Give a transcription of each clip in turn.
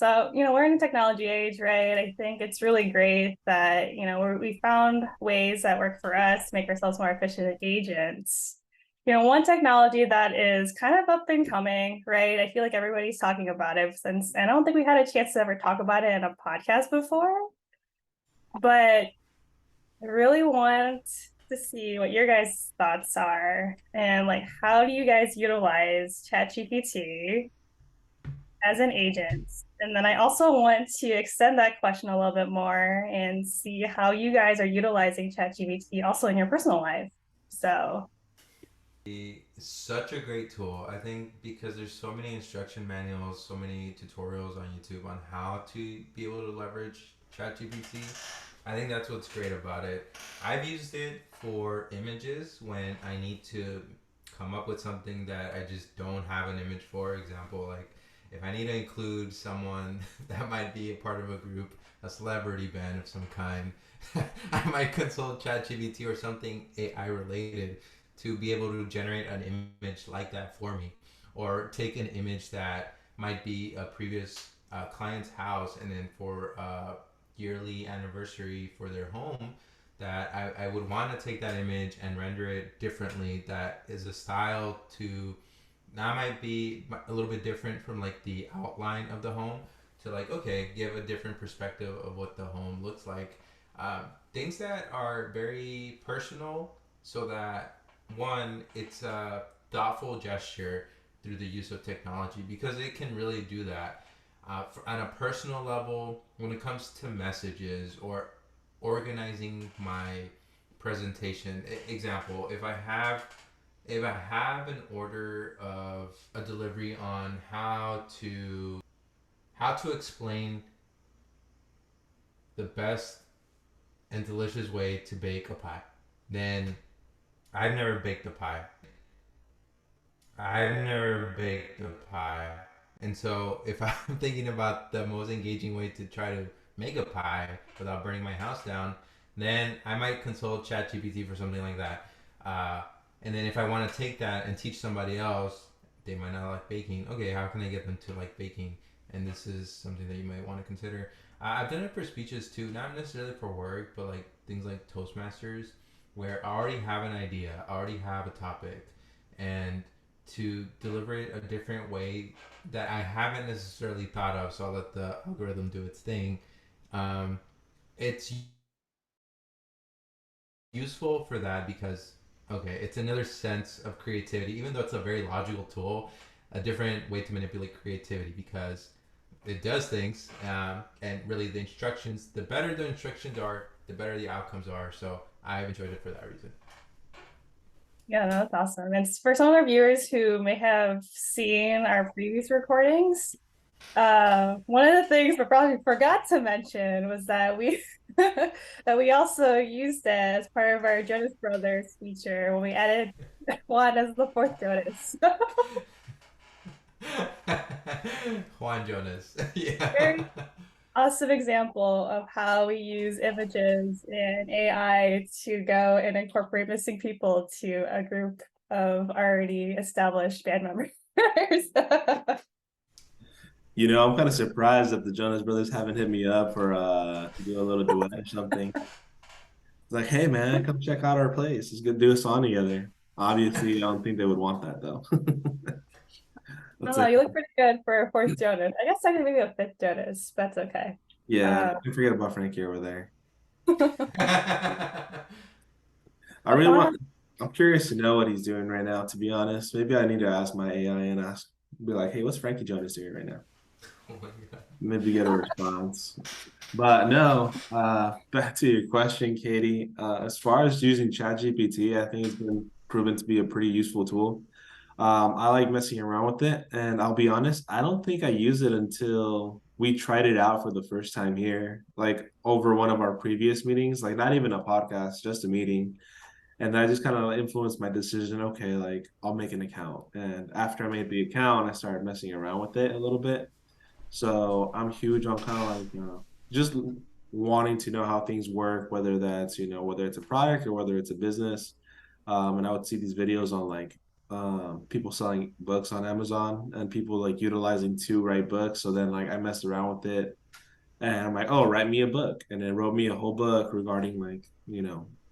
So, we're in a technology age, right? I think it's really great that, we found ways that work for us to make ourselves more efficient agents. One technology that is kind of up and coming, right? I feel like everybody's talking about it since, and I don't think we had a chance to ever talk about it in a podcast before, but I really want to see what your guys' thoughts are and like how do you guys utilize ChatGPT as an agent? And then I also want to extend that question a little bit more and see how you guys are utilizing ChatGPT also in your personal life. So, Such a great tool. I think because there's so many instruction manuals, so many tutorials on YouTube on how to be able to leverage ChatGPT. I think that's what's great about it. I've used it for images when I need to come up with something that I just don't have an image for. Example, like if I need to include someone that might be a part of a group, a celebrity band of some kind, I might consult ChatGPT or something AI related to be able to generate an image like that for me, or take an image that might be a previous client's house, and then for a yearly anniversary for their home, that I would want to take that image and render it differently. That is a style to that might be a little bit different from like the outline of the home to like okay give a different perspective of what the home looks like, um, things that are very personal so that one it's a thoughtful gesture through the use of technology because it can really do that, on a personal level when it comes to messages or organizing my presentation. Example, if I have an order of a delivery on how to explain the best and delicious way to bake a pie, then I've never baked a pie. I've never baked a pie. And so if I'm thinking about the most engaging way to try to make a pie without burning my house down, then I might consult ChatGPT for something like that. Uh, and then if I want to take that and teach somebody else, they might not like baking. Okay, how can I get them to like baking? And this is something that you might want to consider. I've done it for speeches too, not necessarily for work, but like things like Toastmasters, where I already have an idea, I already have a topic, and to deliver it a different way that I haven't necessarily thought of. So I'll let the algorithm do its thing. Um, it's useful for that because okay, it's another sense of creativity, even though it's a very logical tool, a different way to manipulate creativity because it does things, and really the instructions. The better the instructions are, the better the outcomes are. So I've enjoyed it for that reason. yeah, no, that's awesome. And for some of our viewers who may have seen our previous recordings, one of the things we probably forgot to mention was that we that we also used it as part of our Jonas Brothers feature when we added Juan as the fourth Jonas. Juan Jonas. Yeah. Very awesome example of how we use images and AI to go and incorporate missing people to a group of already established band members. I'm kind of surprised that the Jonas Brothers haven't hit me up for to do a little duet or something. It's like, hey man, come check out our place. Let's go do a song together. Obviously, I don't think they would want that though. No, Let's no, say, you look pretty good for a fourth Jonas. I guess technically maybe a fifth Jonas. But that's okay. yeah, Uh, don't forget about Frankie over there. I but really Juan, want. I'm curious to know what he's doing right now. To be honest, maybe I need to ask my AI and be like, hey, what's Frankie Jonas doing right now? Oh my god. Maybe get a response. But no, back to your question, Katie. As far as using ChatGPT, I think it's been proven to be a pretty useful tool. I like messing around with it, and I'll be honest, I don't think I used it until we tried it out for the first time here, like over one of our previous meetings, like not even a podcast, just a meeting. And that just kind of influenced my decision. Okay, like I'll make an account. And after I made the account, I started messing around with it a little bit. So I'm huge on kind of like just wanting to know how things work, whether that's whether it's a product or whether it's a business. And I would see these videos on like people selling books on Amazon and people like utilizing to write books. So then like I messed around with it and I'm like, oh, write me a book. And it wrote me a whole book regarding like,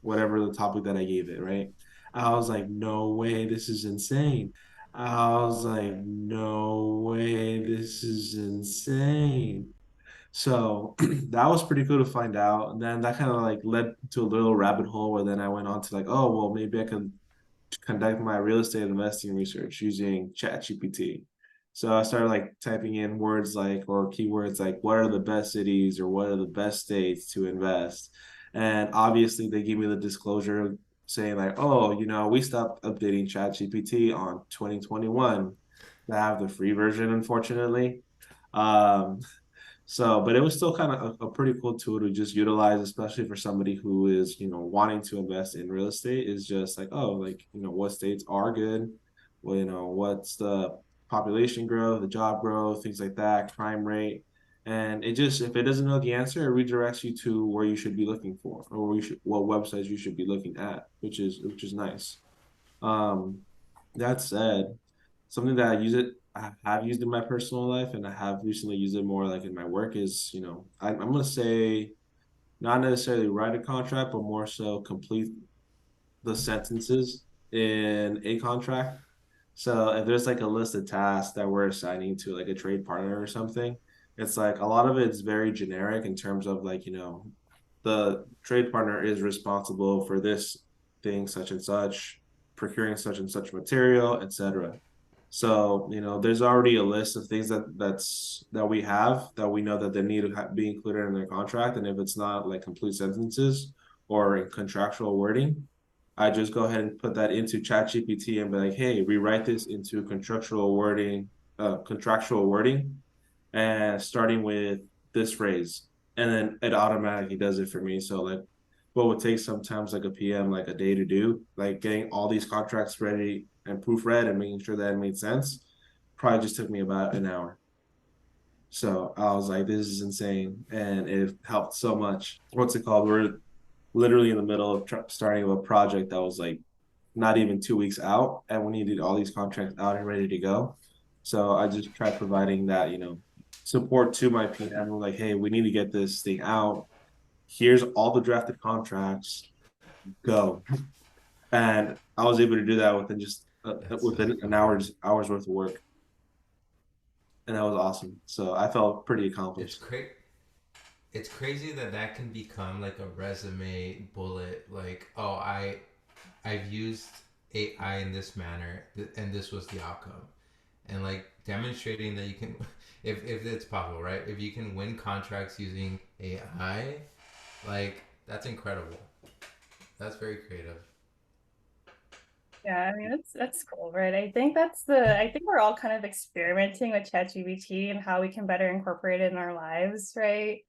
whatever the topic that I gave it, right? I was like, no way, this is insane. I was like, no way, this is insane. So that was pretty cool to find out. And then that kind of like led to a little rabbit hole where then I went on to like, oh, well, maybe I could conduct my real estate investing research using ChatGPT. So I started like typing in words like or keywords like what are the best cities or what are the best states to invest. And obviously they give me the disclosure saying like, oh, we stopped updating ChatGPT on 2021. I have the free version, unfortunately. Um, but it was still kind of a pretty cool tool to just utilize, especially for somebody who is, wanting to invest in real estate is just like, oh, like, what states are good? Well, what's the population growth, the job growth, things like that, crime rate. And it just, if it doesn't know the answer, it redirects you to where you should be looking for or what websites you should be looking at, which is nice. Um, that said, something that I have used in my personal life, and I have recently used it more like in my work is, I'm gonna say not necessarily write a contract, but more so complete the sentences in a contract. So if there's like a list of tasks that we're assigning to like a trade partner or something, it's like a lot of it's very generic in terms of like, the trade partner is responsible for this thing, such and such, procuring such and such material, etc. So, there's already a list of things that we have that we know that they need to be included in their contract. And if it's not like complete sentences or in contractual wording, I just go ahead and put that into ChatGPT and be like, hey, rewrite this into contractual wording, and starting with this phrase. And then it automatically does it for me. So like what would take sometimes like a PM like a day to do, like getting all these contracts ready and proofread and making sure that it made sense, probably just took me about an hour. So I was like, this is insane. And it helped so much. What's it called? We're literally in the middle of starting a project that was like not even 2 weeks out, and we needed all these contracts out and ready to go. So I just tried providing that, support to my PM. Like, hey, we need to get this thing out. Here's all the drafted contracts. Go. And I was able to do that within just That's so within an cool. hour's worth of work, and that was awesome. So I felt pretty It's accomplished. great. It's crazy that that can become like a resume bullet. Like, oh, I've used AI in this manner, and this was the outcome. And like demonstrating that you can, if it's possible, right? If you can win contracts using AI, like that's incredible. That's very creative. Yeah, I mean that's cool, right? I think we're all kind of experimenting with ChatGPT and how we can better incorporate it in our lives, right?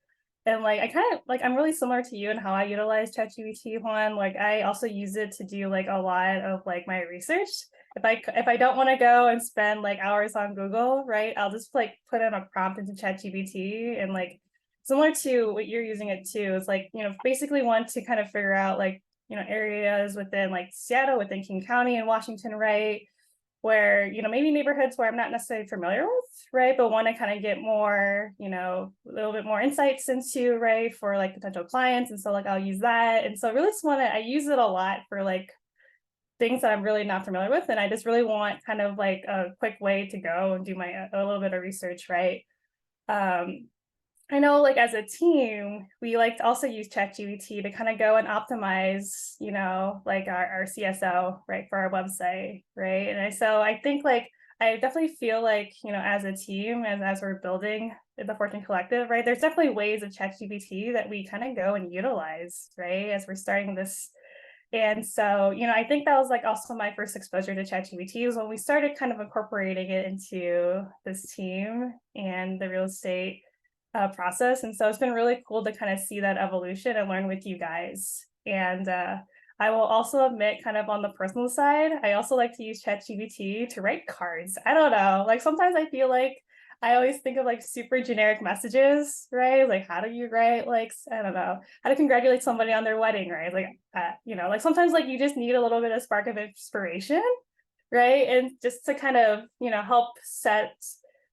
And like I kind of like I'm really similar to you in how I utilize ChatGPT, Juan. Like I also use it to do like a lot of like my research. If I don't want to go and spend like hours on Google, right? I'll just like put in a prompt into ChatGPT and like similar to what you're using it to, it's like, basically want to kind of figure out like areas within like Seattle, within King County and Washington, right? Where, maybe neighborhoods where I'm not necessarily familiar with, right? But want to kind of get more, a little bit more insights into, right? For like potential clients. And so like I'll use that. And so I really just I use it a lot for like things that I'm really not familiar with. And I just really want kind of like a quick way to go and do a little bit of research, right? Um, I know, like as a team, we like to also use ChatGPT to kind of go and optimize, like our CSO, right, for our website, right? So I think like I definitely feel like, as a team, as we're building the Fortune Collective, right, there's definitely ways of ChatGPT that we kind of go and utilize, right, as we're starting this. And so, I think that was like also my first exposure to ChatGPT was when we started kind of incorporating it into this team and the real estate process. And so it's been really cool to kind of see that evolution and learn with you guys. And I will also admit, kind of on the personal side, I also like to use ChatGPT to write cards. I don't know, like sometimes I feel like I always think of like super generic messages, right? Like, how do you write, like, I don't know, how to congratulate somebody on their wedding, right? Like, like sometimes like you just need a little bit of spark of inspiration. right? And just to kind of, help set,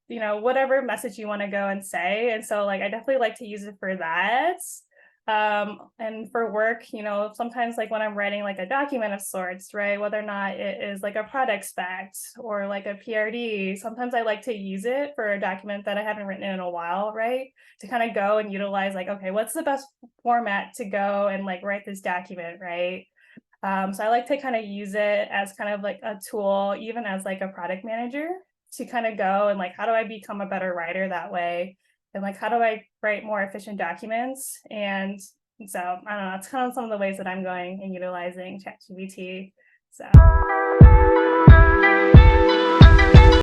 whatever message you want to go and say. And so like I definitely like to use it for that. And for work, sometimes like when I'm writing like a document of sorts, right? Whether or not it is like a product spec or like a PRD, sometimes I like to use it for a document that I haven't written in a while, right? To kind of go and utilize like, okay, what's the best format to go and like write this document, right? So I like to kind of use it as kind of like a tool, even as like a product manager, to kind of go and like, how do I become a better writer that way? And like, how do I write more efficient documents? And so I don't know, it's kind of some of the ways that I'm going and utilizing ChatGPT. So